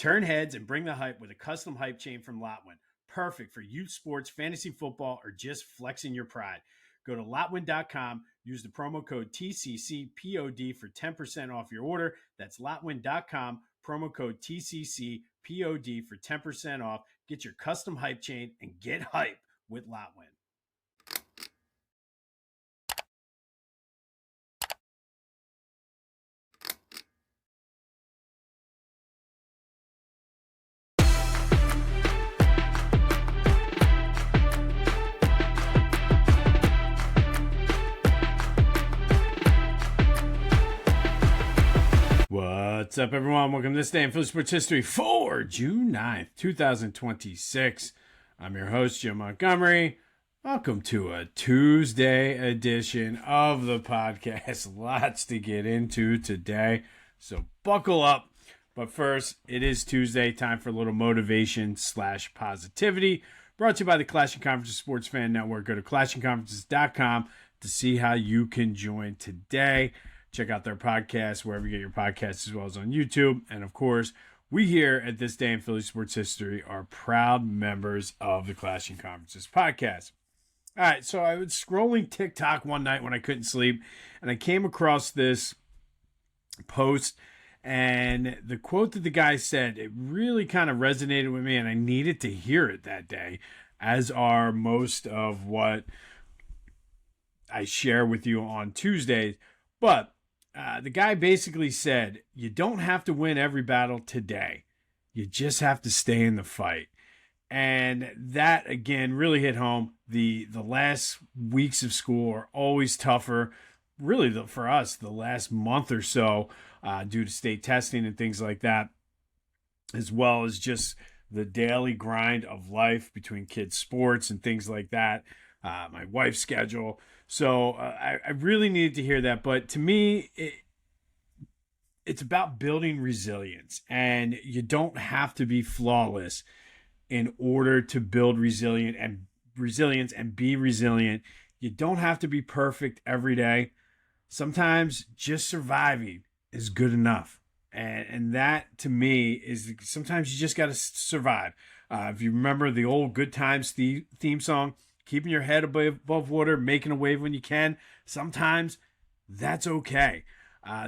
Turn heads and bring the hype with a custom hype chain from Lotwin. Perfect for youth sports, fantasy football, or just flexing your pride. Go to Lotwin.com, use the promo code TCCPOD for 10% off your order. That's Lotwin.com, promo code TCCPOD for 10% off. Get your custom hype chain and get hype with Lotwin. What's up, everyone? Welcome to this day in Phillies sports history for June 9th, 2026. I'm your host, Jim Montgomery. Welcome to a Tuesday edition of the podcast. Lots to get into today, so buckle up. But first, it is Tuesday, time for a little motivation / positivity. Brought to you by the Clashing Conferences Sports Fan Network. Go to clashingconferences.com to see how you can join today. Check out their podcast wherever you get your podcasts, as well as on YouTube. And of course, we here at This Day in Philly Sports History are proud members of the Clashing Conferences podcast. All right, so I was scrolling TikTok one night when I couldn't sleep, and I came across this post, and the quote that the guy said, it really kind of resonated with me, and I needed to hear it that day, as are most of what I share with you on Tuesdays. But the guy basically said, you don't have to win every battle today. You just have to stay in the fight. And that, again, really hit home. The last weeks of school are always tougher. Really, for us, the last month or so, due to state testing and things like that, as well as just the daily grind of life between kids' sports and things like that. My wife's schedule. So I really needed to hear that. But to me, it's about building resilience. And you don't have to be flawless in order to build resilience and be resilient. You don't have to be perfect every day. Sometimes just surviving is good enough. And that, to me, is sometimes you just got to survive. If you remember the old Good Times theme song, keeping your head above water, making a wave when you can. Sometimes that's okay.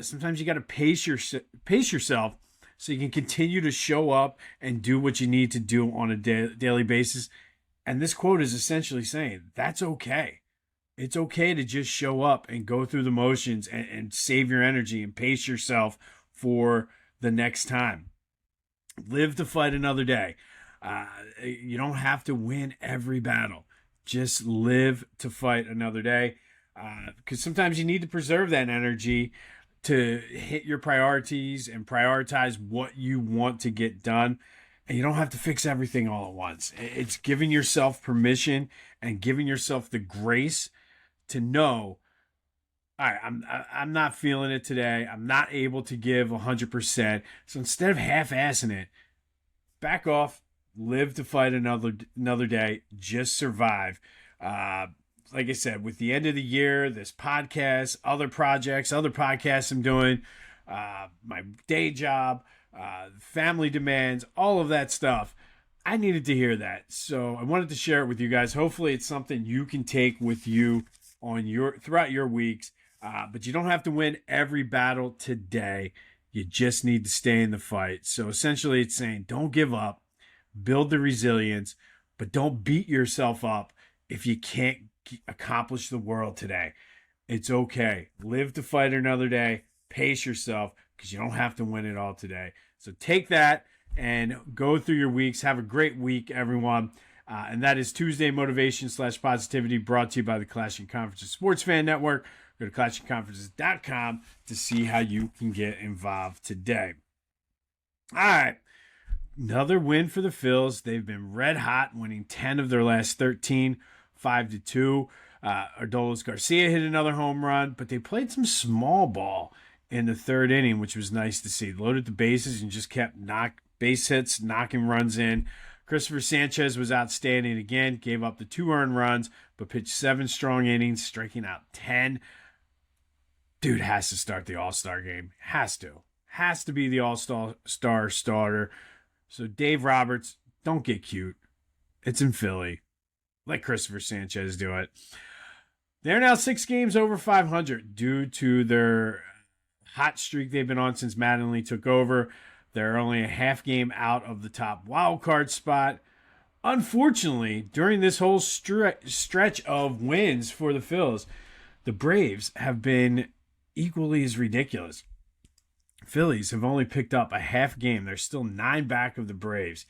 Sometimes you got to pace yourself so you can continue to show up and do what you need to do on a daily basis. And this quote is essentially saying that's okay. It's okay to just show up and go through the motions and save your energy and pace yourself for the next time. Live to fight another day. You don't have to win every battle. Just live to fight another day, because sometimes you need to preserve that energy to hit your priorities and prioritize what you want to get done. And you don't have to fix everything all at once. It's giving yourself permission and giving yourself the grace to know, all right, I'm not feeling it today. I'm not able to give 100%. So instead of half-assing it, back off. Live to fight another day. Just survive. Like I said, with the end of the year, this podcast, other podcasts I'm doing, my day job, family demands, all of that stuff. I needed to hear that. So I wanted to share it with you guys. Hopefully it's something you can take with you throughout your weeks. But you don't have to win every battle today. You just need to stay in the fight. So essentially it's saying don't give up. Build the resilience, but don't beat yourself up if you can't accomplish the world today. It's okay. Live to fight another day. Pace yourself, because you don't have to win it all today. So take that and go through your weeks. Have a great week, everyone. And that is Tuesday Motivation / Positivity, brought to you by the Clashing Conferences Sports Fan Network. Go to clashingconferences.com to see how you can get involved today. All right. Another win for the Phils. They've been red hot, winning 10 of their last 13, 5-2. Adolis Garcia hit another home run, but they played some small ball in the third inning, which was nice to see. Loaded the bases and just kept base hits, knocking runs in. Christopher Sanchez was outstanding again, gave up the 2 earned runs, but pitched 7 strong innings, striking out 10. Dude has to start the All-Star game. Has to be the All-Star starter. So Dave Roberts, don't get cute. It's in Philly. Let Christopher Sanchez do it. They're now 6 games over 500 due to their hot streak they've been on since Mattingly took over. They're only a half game out of the top wild card spot. Unfortunately, during this whole stretch of wins for the Phils, the Braves have been equally as ridiculous. Phillies have only picked up a half game. They're still 9 back of the Braves.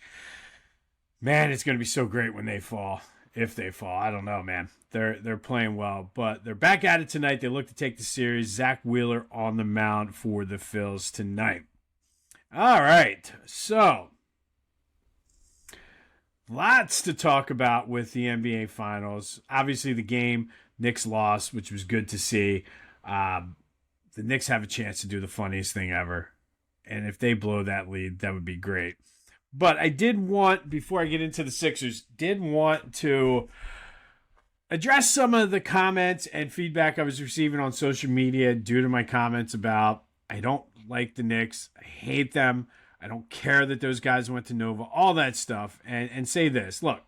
Man, it's going to be so great when they fall. If they fall, I don't know, man. They're playing well, but they're back at it tonight. They look to take the series. Zach Wheeler on the mound for the Phils tonight. All right, so lots to talk about with the NBA Finals. Obviously, the game, Knicks lost, which was good to see. The Knicks have a chance to do the funniest thing ever. And if they blow that lead, that would be great. But I did want, before I get into the Sixers, did want to address some of the comments and feedback I was receiving on social media due to my comments about I don't like the Knicks. I hate them. I don't care that those guys went to Nova, all that stuff. And say this, look,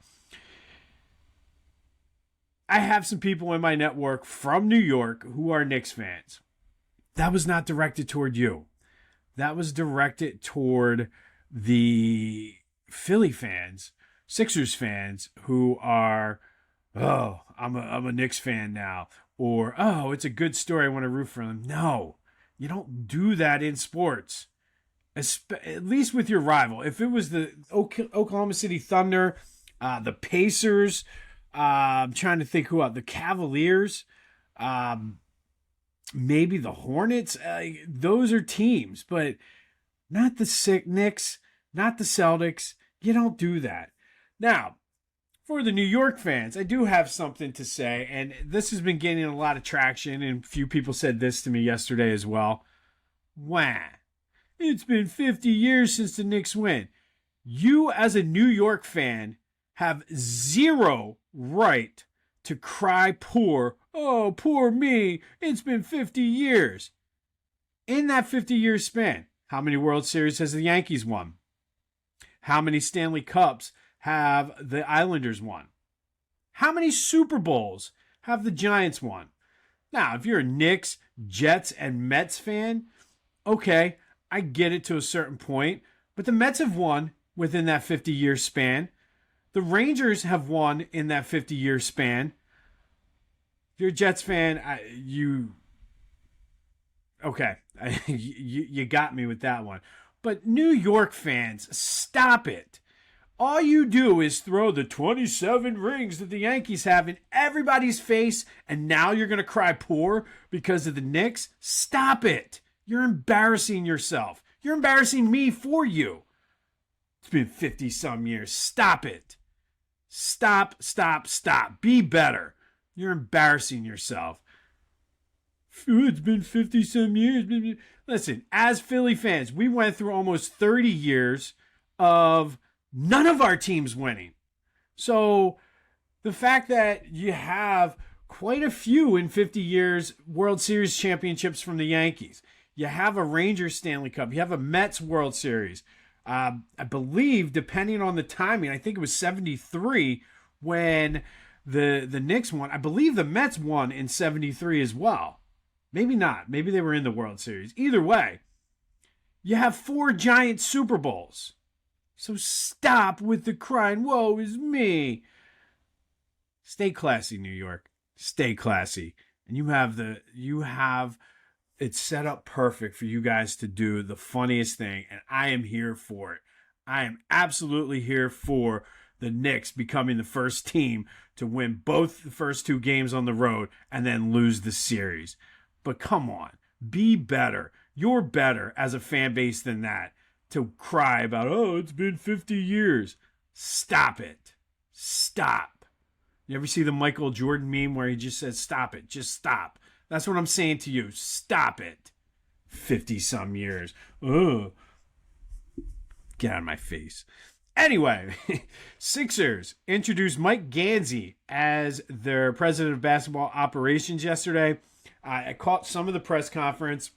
I have some people in my network from New York who are Knicks fans. That was not directed toward you. That was directed toward the Philly fans, Sixers fans who are, oh, I'm a Knicks fan now. Or, oh, it's a good story. I want to root for them. No, you don't do that in sports. At least with your rival. If it was the Oklahoma City Thunder, the Pacers, I'm trying to think who else, the Cavaliers, maybe the Hornets, those are teams, but not the Knicks, not the Celtics. You don't do that. Now, for the New York fans, I do have something to say, and this has been getting a lot of traction, and a few people said this to me yesterday as well. Wah. It's been 50 years since the Knicks win. You, as a New York fan, have zero right to cry poor. Oh, poor me. It's been 50 years. In that 50-year span, how many World Series has the Yankees won? How many Stanley Cups have the Islanders won? How many Super Bowls have the Giants won? Now, if you're a Knicks, Jets, and Mets fan, okay, I get it to a certain point, but the Mets have won within that 50-year span. The Rangers have won in that 50-year span. If you're a Jets fan, you got me with that one. But New York fans, stop it. All you do is throw the 27 rings that the Yankees have in everybody's face, and now you're going to cry poor because of the Knicks? Stop it. You're embarrassing yourself. You're embarrassing me for you. It's been 50-some years. Stop it. Stop. Be better. You're embarrassing yourself. It's been 50-some years. Listen, as Philly fans, we went through almost 30 years of none of our teams winning. So the fact that you have quite a few in 50 years World Series championships from the Yankees. You have a Rangers Stanley Cup. You have a Mets World Series. I believe, depending on the timing, I think it was 73 when the Knicks won. I believe the Mets won in 73 as well. Maybe not. Maybe they were in the World Series. Either way, you have 4 giant Super Bowls. So stop with the crying, woe is me. Stay classy, New York. Stay classy. And you have it's set up perfect for you guys to do the funniest thing, and I am here for it. I am absolutely here for the Knicks becoming the first team to win both the first 2 games on the road and then lose the series. But come on, be better. You're better as a fan base than that to cry about, oh, it's been 50 years. Stop it. Stop. You ever see the Michael Jordan meme where he just says, stop it, just stop? That's what I'm saying to you. Stop it. 50-some years. Ugh. Get out of my face. Anyway, Sixers introduced Mike Gansey as their president of basketball operations yesterday. I caught some of the press conference.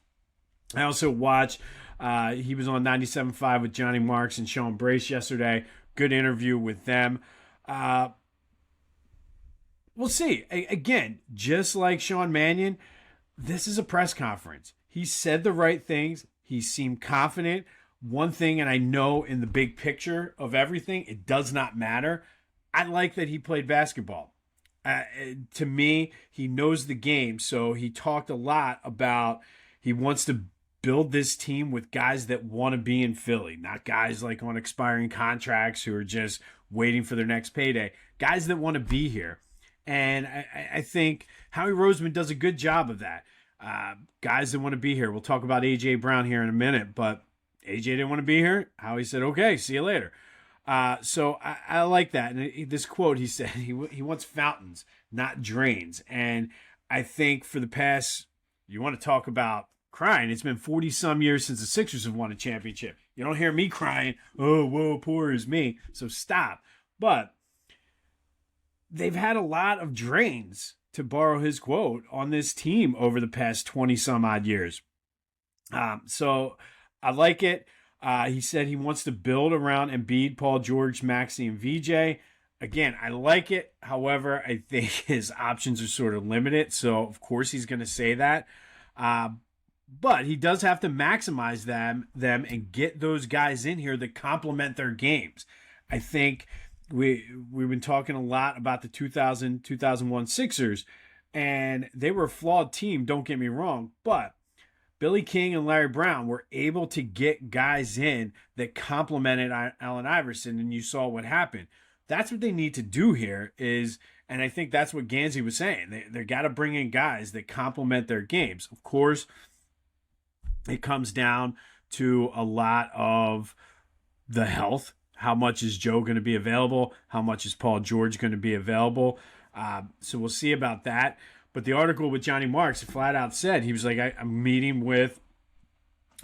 I also watched He was on 97.5 with Johnny Marks and Sean Brace yesterday. Good interview with them. We'll see. Again, just like Sean Mannion, this is a press conference. He said the right things. He seemed confident. One thing, and I know in the big picture of everything, it does not matter. I like that he played basketball. To me, he knows the game. So he talked a lot about he wants to build this team with guys that want to be in Philly, not guys like on expiring contracts who are just waiting for their next payday. Guys that want to be here. And I think Howie Roseman does a good job of that. Guys that want to be here. We'll talk about A.J. Brown here in a minute, but A.J. didn't want to be here. Howie said, okay, see you later. So I like that. And this quote, he said, he wants fountains, not drains. And I think for the past, you want to talk about crying, it's been 40-some years since the Sixers have won a championship. You don't hear me crying, oh, whoa, poor is me. So stop. But they've had a lot of drains, to borrow his quote, on this team over the past 20-some-odd years. So I like it. He said he wants to build around Embiid, Paul George, Maxey, and VJ. Again, I like it. However, I think his options are sort of limited. So, of course, he's going to say that. But he does have to maximize them and get those guys in here that complement their games. I think we've been talking a lot about the 2000-2001 Sixers, and they were a flawed team, don't get me wrong, but Billy King and Larry Brown were able to get guys in that complemented Allen Iverson, and you saw what happened. That's what they need to do here and I think that's what Gansey was saying. They got to bring in guys that complement their games. Of course, it comes down to a lot of the health. How much is Joe going to be available? How much is Paul George going to be available? So we'll see about that. But the article with Johnny Marks flat out said, he was like, I'm meeting with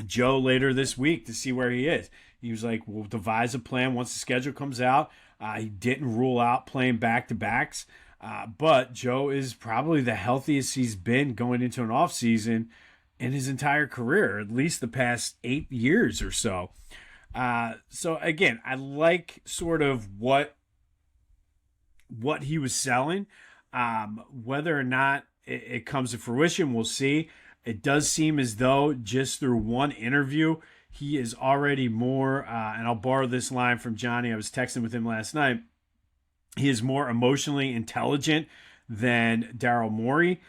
Joe later this week to see where he is. He was like, we'll devise a plan once the schedule comes out. He didn't rule out playing back-to-backs. But Joe is probably the healthiest he's been going into an offseason in his entire career, at least the past 8 years or so. So again, I like sort of what he was selling. Whether or not it comes to fruition, we'll see. It does seem as though just through one interview, he is already more, and I'll borrow this line from Johnny. I was texting with him last night. He is more emotionally intelligent than Daryl Morey,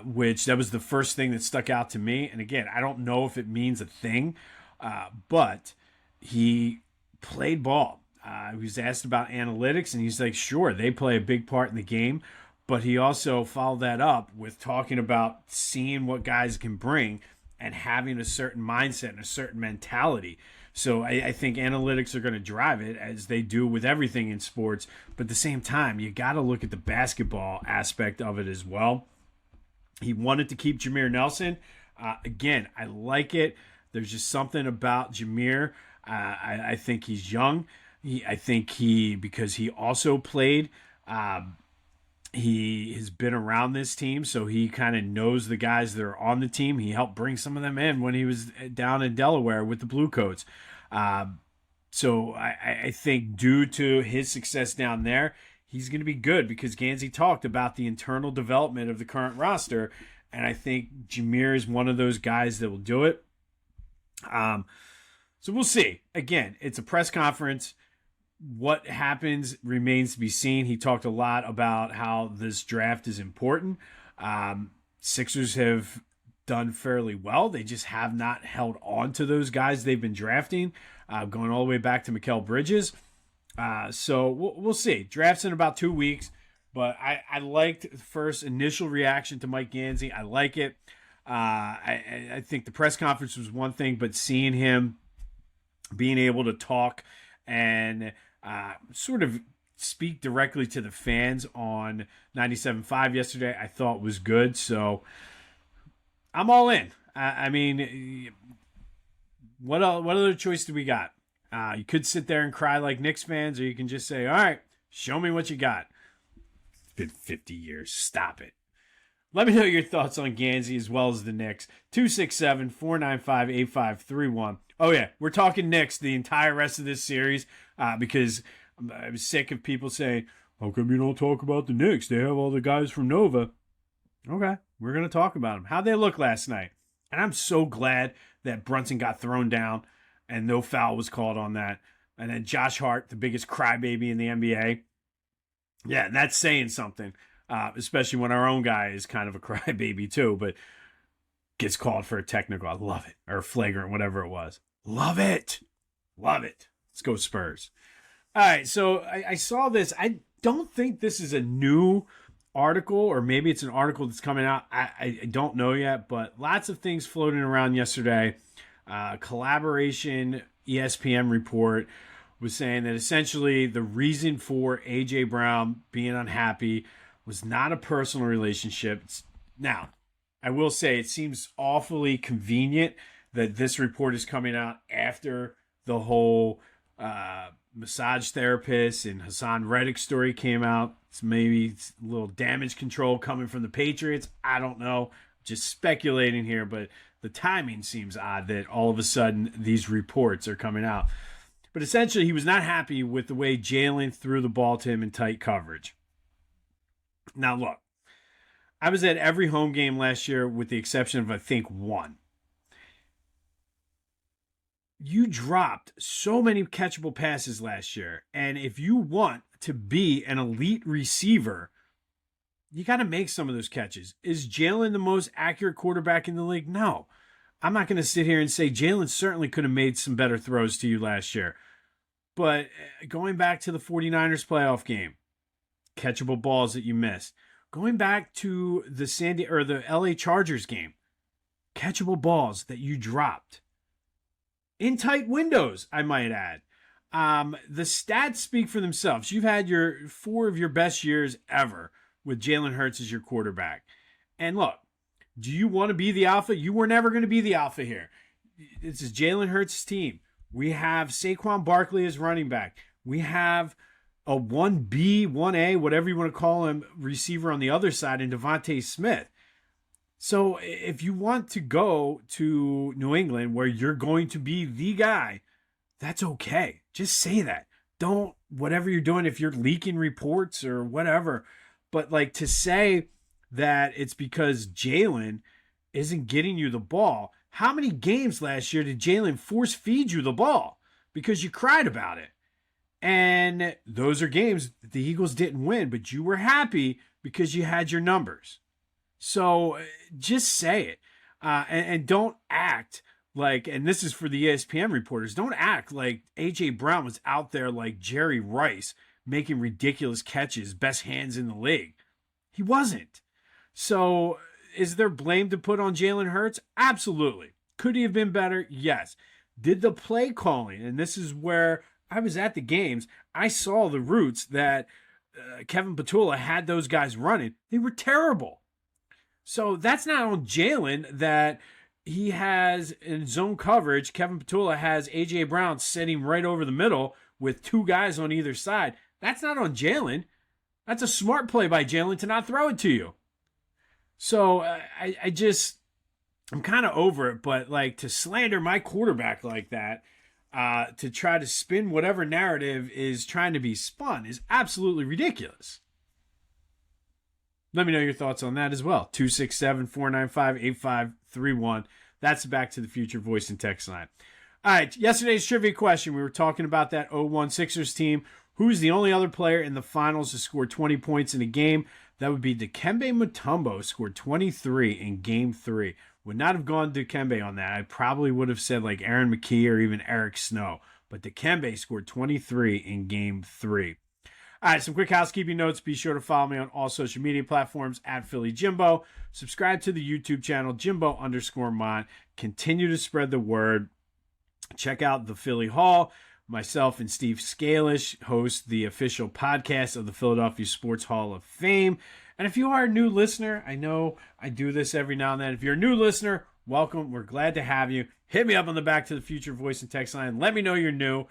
which that was the first thing that stuck out to me. And again, I don't know if it means a thing, but he played ball. He was asked about analytics, and he's like, sure, they play a big part in the game. But he also followed that up with talking about seeing what guys can bring and having a certain mindset and a certain mentality. So I think analytics are going to drive it, as they do with everything in sports. But at the same time, you got to look at the basketball aspect of it as well. He wanted to keep Jameer Nelson. Again, I like it. There's just something about Jameer. I think he's young. Because he also played, he has been around this team, so he kind of knows the guys that are on the team. He helped bring some of them in when he was down in Delaware with the Blue Coats. So I think due to his success down there, he's going to be good, because Gansey talked about the internal development of the current roster, and I think Jameer is one of those guys that will do it. So we'll see. Again, it's a press conference. What happens remains to be seen. He talked a lot about how this draft is important. Sixers have done fairly well. They just have not held on to those guys they've been drafting, going all the way back to Mikal Bridges. So we'll see. Draft's in about 2 weeks, but I liked the first initial reaction to Mike Gansey. I like it. I think the press conference was one thing, but seeing him being able to talk and sort of speak directly to the fans on 97.5 yesterday, I thought was good. So I'm all in. I mean, what other choice do we got? You could sit there and cry like Knicks fans, or you can just say, all right, show me what you got. It's been 50 years. Stop it. Let me know your thoughts on Gansey as well as the Knicks. 267-495-8531. Oh, yeah, we're talking Knicks the entire rest of this series because I'm sick of people saying, how come you don't talk about the Knicks? They have all the guys from Nova. Okay, we're going to talk about them. How'd they look last night? And I'm so glad that Brunson got thrown down and no foul was called on that. And then Josh Hart, the biggest crybaby in the NBA. Yeah, that's saying something, especially when our own guy is kind of a crybaby too, but gets called for a technical. I love it. Or flagrant, whatever it was. Love it. Love it. Let's go Spurs. All right, so I saw this. I don't think this is a new article, or maybe it's an article that's coming out. I don't know yet, but lots of things floating around yesterday. Collaboration ESPN report was saying that essentially the reason for A.J. Brown being unhappy was not a personal relationship. Now, I will say it seems awfully convenient that this report is coming out after the whole massage therapist and Hassan Reddick story came out. It's maybe a little damage control coming from the Patriots. I don't know. Just speculating here, but the timing seems odd that all of a sudden these reports are coming out. But essentially, he was not happy with the way Jalen threw the ball to him in tight coverage. Now, look, I was at every home game last year with the exception of, I think, one. You dropped so many catchable passes last year. And if you want to be an elite receiver, you got to make some of those catches. Is Jalen the most accurate quarterback in the league? No. I'm not going to sit here and say Jalen certainly could have made some better throws to you last year. But going back to the 49ers playoff game, catchable balls that you missed. Going back to the LA Chargers game, catchable balls that you dropped. In tight windows, I might add. The stats speak for themselves. You've had 4 of your best years ever with Jalen Hurts as your quarterback. And look, do you want to be the alpha? You were never going to be the alpha here. This is Jalen Hurts' team. We have Saquon Barkley as running back. We have a 1B, 1A, whatever you want to call him, receiver on the other side, and Devontae Smith. So if you want to go to New England where you're going to be the guy, that's okay. Just say that. Don't, whatever you're doing, if you're leaking reports or whatever, but like to say that it's because Jalen isn't getting you the ball. How many games last year did Jalen force feed you the ball because you cried about it? And those are games that the Eagles didn't win, but you were happy because you had your numbers. So just say it. And don't act like, and this is for the ESPN reporters, don't act like A.J. Brown was out there like Jerry Rice making ridiculous catches, best hands in the league. He wasn't. So is there blame to put on Jalen Hurts? Absolutely. Could he have been better? Yes. Did the play calling, and this is where I was at the games, I saw the routes that Kevin Petula had those guys running. They were terrible. So that's not on Jalen that he has in zone coverage. Kevin Petula has A.J. Brown sitting right over the middle with 2 guys on either side. That's not on Jalen. That's a smart play by Jalen to not throw it to you. So I'm kind of over it, but like to slander my quarterback like that, to try to spin whatever narrative is trying to be spun is absolutely ridiculous. Let me know your thoughts on that as well. 267-495-8531. That's the Back to the Future voice and text line. All right, yesterday's trivia question. We were talking about that 0-1 Sixers team. Who's the only other player in the finals to score 20 points in a game? That would be Dikembe Mutombo, scored 23 in Game 3. Would not have gone Dikembe on that. I probably would have said like Aaron McKee or even Eric Snow. But Dikembe scored 23 in Game 3. All right, some quick housekeeping notes. Be sure to follow me on all social media platforms at Philly Jimbo. Subscribe to the YouTube channel, Jimbo_Mont. Continue to spread the word. Check out the Philly Hall. Myself and Steve Scalish host the official podcast of the Philadelphia Sports Hall of Fame. And if you are a new listener, I know I do this every now and then. If you're a new listener, welcome. We're glad to have you. Hit me up on the Back to the Future voice and text line. Let me know you're new.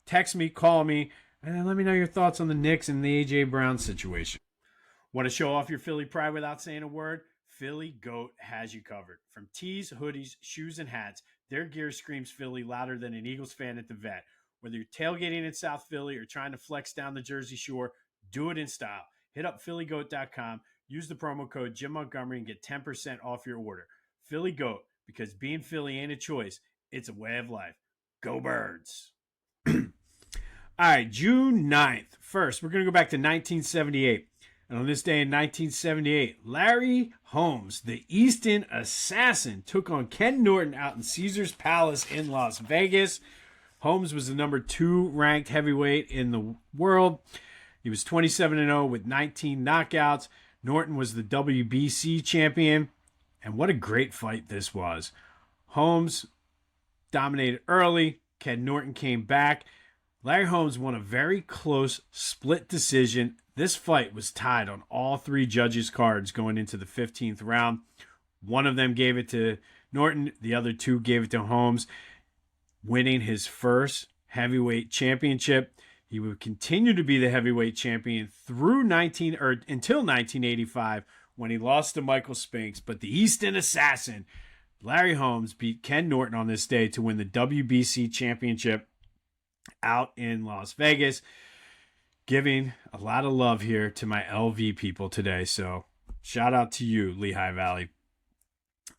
Text me, call me, and then let me know your thoughts on the Knicks and the A.J. Brown situation. Want to show off your Philly pride without saying a word? Philly Goat has you covered. From tees, hoodies, shoes, and hats, their gear screams Philly louder than an Eagles fan at the vet. Whether you're tailgating in South Philly or trying to flex down the Jersey Shore, do it in style. Hit up phillygoat.com, use the promo code Jim Montgomery, and get 10% off your order. Philly Goat, because being Philly ain't a choice, it's a way of life. Go Birds! All right, June 9th. First, we're going to go back to 1978. And on this day in 1978, Larry Holmes, the Easton assassin, took on Ken Norton out in Caesars Palace in Las Vegas. Holmes was the number 2 ranked heavyweight in the world. He was 27-0 with 19 knockouts. Norton was the WBC champion. And what a great fight this was. Holmes dominated early. Ken Norton came back. Larry Holmes won a very close split decision. This fight was tied on all 3 judges' cards going into the 15th round. One of them gave it to Norton. The other 2 gave it to Holmes, winning his first heavyweight championship. He would continue to be the heavyweight champion through until 1985 when he lost to Michael Spinks. But the Easton assassin, Larry Holmes, beat Ken Norton on this day to win the WBC championship out in Las Vegas. Giving a lot of love here to my LV people today. So shout out to you, Lehigh Valley.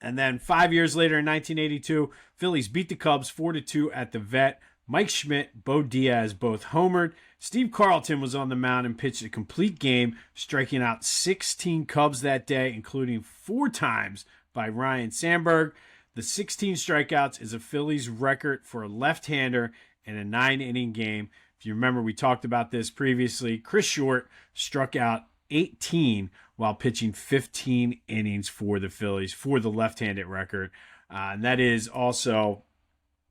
And then 5 years later in 1982, Phillies beat the Cubs 4-2 at the Vet. Mike Schmidt, Bo Diaz both homered. Steve Carlton was on the mound and pitched a complete game, striking out 16 Cubs that day, including 4 times by Ryan Sandberg. The 16 strikeouts is a Phillies record for a left-hander in a 9-inning game. If you remember, we talked about this previously. Chris Short struck out 18 while pitching 15 innings for the Phillies for the left-handed record. And that is also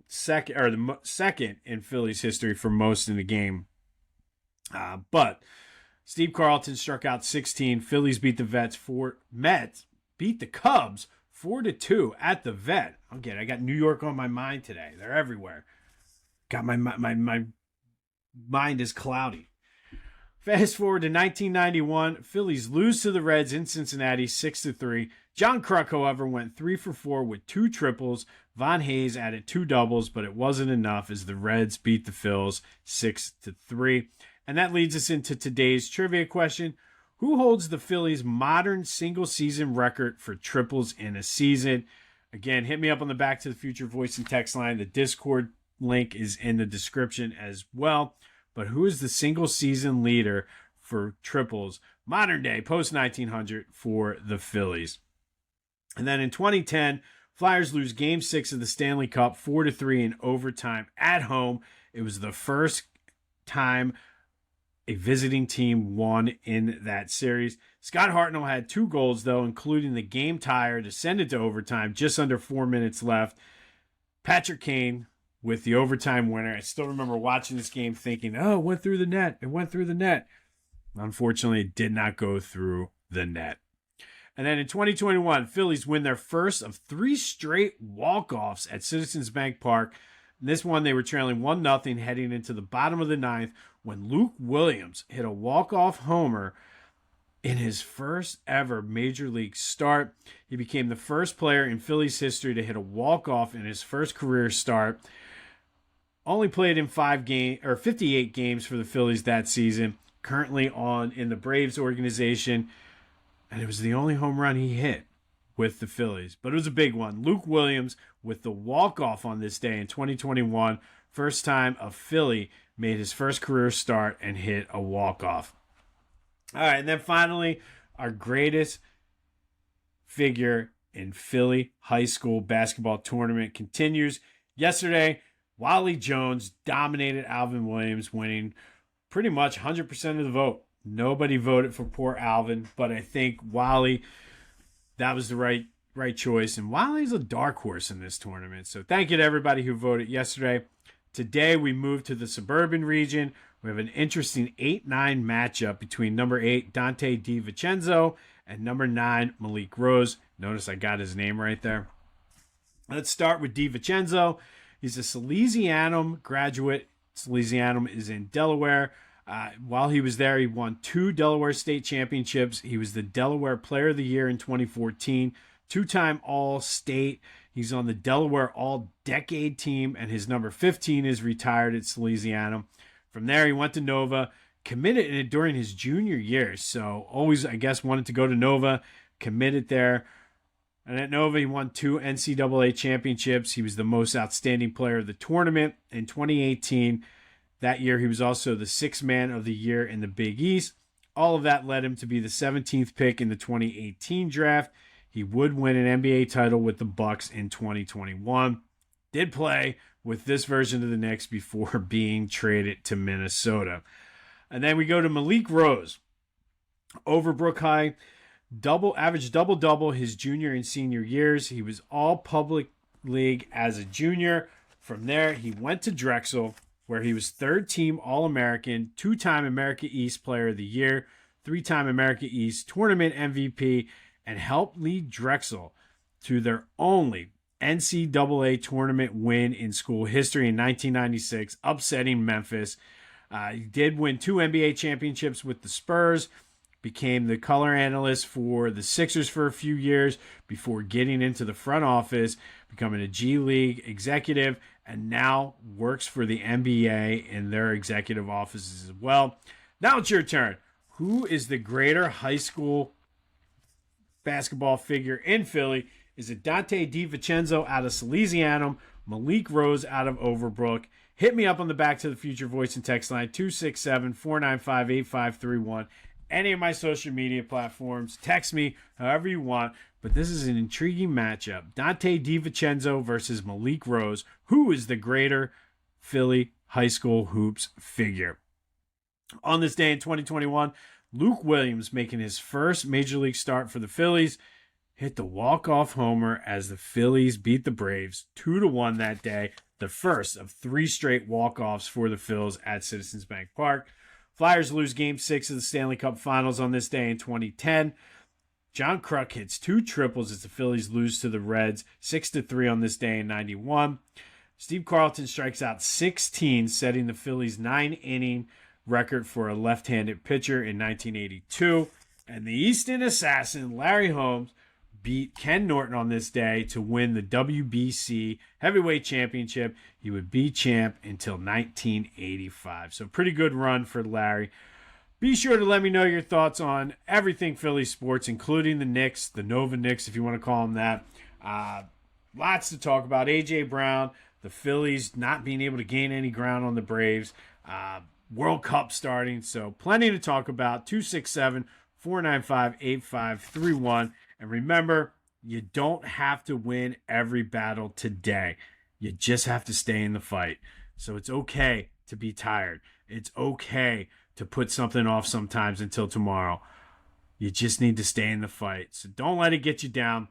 the second in Phillies history for most in the game. But Steve Carlton struck out 16. Phillies beat the Mets beat the Cubs 4-2 at the Vet. Again, I got New York on my mind today. They're everywhere. Got my mind is cloudy. Fast forward to 1991, Phillies lose to the Reds in Cincinnati 6-3. John Kruk, however, went 3 for 4 with 2 triples. Von Hayes added 2 doubles, but it wasn't enough as the Reds beat the Phils 6-3. And that leads us into today's trivia question. Who holds the Phillies' modern single-season record for triples in a season? Again, hit me up on the Back to the Future voice and text line. The Discord link is in the description as well. But who is the single season leader for triples, modern day, post 1900 for the Phillies? And then in 2010, Flyers lose Game 6 of the Stanley Cup 4-3 in overtime at home. It was the first time a visiting team won in that series. Scott Hartnell had 2 goals, though, including the game tire to send it to overtime, just under 4 minutes left. Patrick Kane with the overtime winner. I still remember watching this game thinking, oh, it went through the net. It went through the net. Unfortunately, it did not go through the net. And then in 2021, Phillies win their first of 3 straight walk-offs at Citizens Bank Park. In this one, they were trailing 1-0 heading into the bottom of the 9th when Luke Williams hit a walk-off homer in his first ever major league start. He became the first player in Phillies history to hit a walk-off in his first career start. Only played in 58 games for the Phillies that season. Currently in the Braves organization. And it was the only home run he hit with the Phillies. But it was a big one. Luke Williams with the walk-off on this day in 2021. First time a Philly made his first career start and hit a walk-off. All right, and then finally, our greatest figure in Philly high school basketball tournament continues. Yesterday, Wally Jones dominated Alvin Williams, winning pretty much 100% of the vote. Nobody voted for poor Alvin, but I think Wally, that was the right choice. And Wally's a dark horse in this tournament. So thank you to everybody who voted yesterday. Today, we move to the suburban region. We have an interesting 8-9 matchup between number 8, Dante DiVincenzo, and number 9, Malik Rose. Notice I got his name right there. Let's start with DiVincenzo. He's a Salesianum graduate. Salesianum is in Delaware. While he was there, he won 2 Delaware State championships. He was the Delaware Player of the Year in 2014, 2-time All-State. He's on the Delaware All-Decade team, and his number 15 is retired at Salesianum. From there, he went to Nova, committed in it during his junior year. So always, I guess, wanted to go to Nova, committed there. And at Nova, he won 2 NCAA championships. He was the most outstanding player of the tournament in 2018. That year, he was also the 6th man of the year in the Big East. All of that led him to be the 17th pick in the 2018 draft. He would win an NBA title with the Bucks in 2021. Did play with this version of the Knicks before being traded to Minnesota. And then we go to Malik Rose. Overbrook High, averaged double-double his junior and senior years. He was all public league as a junior. From there, he went to Drexel, where he was 3rd-team All-American, 2-time America East Player of the Year, 3-time America East Tournament MVP, and helped lead Drexel to their only NCAA tournament win in school history in 1996, upsetting Memphis. He did win 2 NBA championships with the Spurs, became the color analyst for the Sixers for a few years before getting into the front office, becoming a G League executive, and now works for the NBA in their executive offices as well. Now it's your turn. Who is the greater high school basketball figure in Philly? Is it Dante DiVincenzo out of Salesianum, Malik Rose out of Overbrook? Hit me up on the Back to the Future voice and text line 267-495-8531. Any of my social media platforms. Text me however you want. But this is an intriguing matchup. Dante DiVincenzo versus Malik Rose. Who is the greater Philly high school hoops figure? On this day in 2021, Luke Williams, making his first major league start for the Phillies, hit the walk-off homer as the Phillies beat the Braves 2-1 that day, the first of 3 straight walk-offs for the Phils at Citizens Bank Park. Flyers lose Game 6 of the Stanley Cup Finals on this day in 2010. John Kruk hits 2 triples as the Phillies lose to the Reds 6-3 on this day in 91. Steve Carlton strikes out 16, setting the Phillies' 9-inning record for a left-handed pitcher in 1982. And the Easton assassin, Larry Holmes, beat Ken Norton on this day to win the WBC Heavyweight Championship. He would be champ until 1985. So pretty good run for Larry. Be sure to let me know your thoughts on everything Philly sports, including the Knicks, the Nova Knicks, if you want to call them that. Lots to talk about. A.J. Brown, the Phillies not being able to gain any ground on the Braves. World Cup starting, so plenty to talk about. 267-495-8531. And remember, you don't have to win every battle today. You just have to stay in the fight. So it's okay to be tired. It's okay to put something off sometimes until tomorrow. You just need to stay in the fight. So don't let it get you down.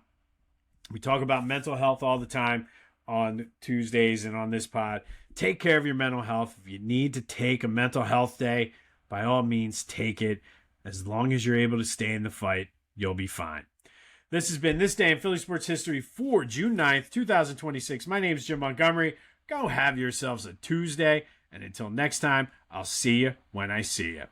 We talk about mental health all the time on Tuesdays and on this pod. Take care of your mental health. If you need to take a mental health day, by all means, take it. As long as you're able to stay in the fight, you'll be fine. This has been This Day in Philly Sports History for June 9th, 2026. My name is Jim Montgomery. Go have yourselves a Tuesday. And until next time, I'll see you when I see you.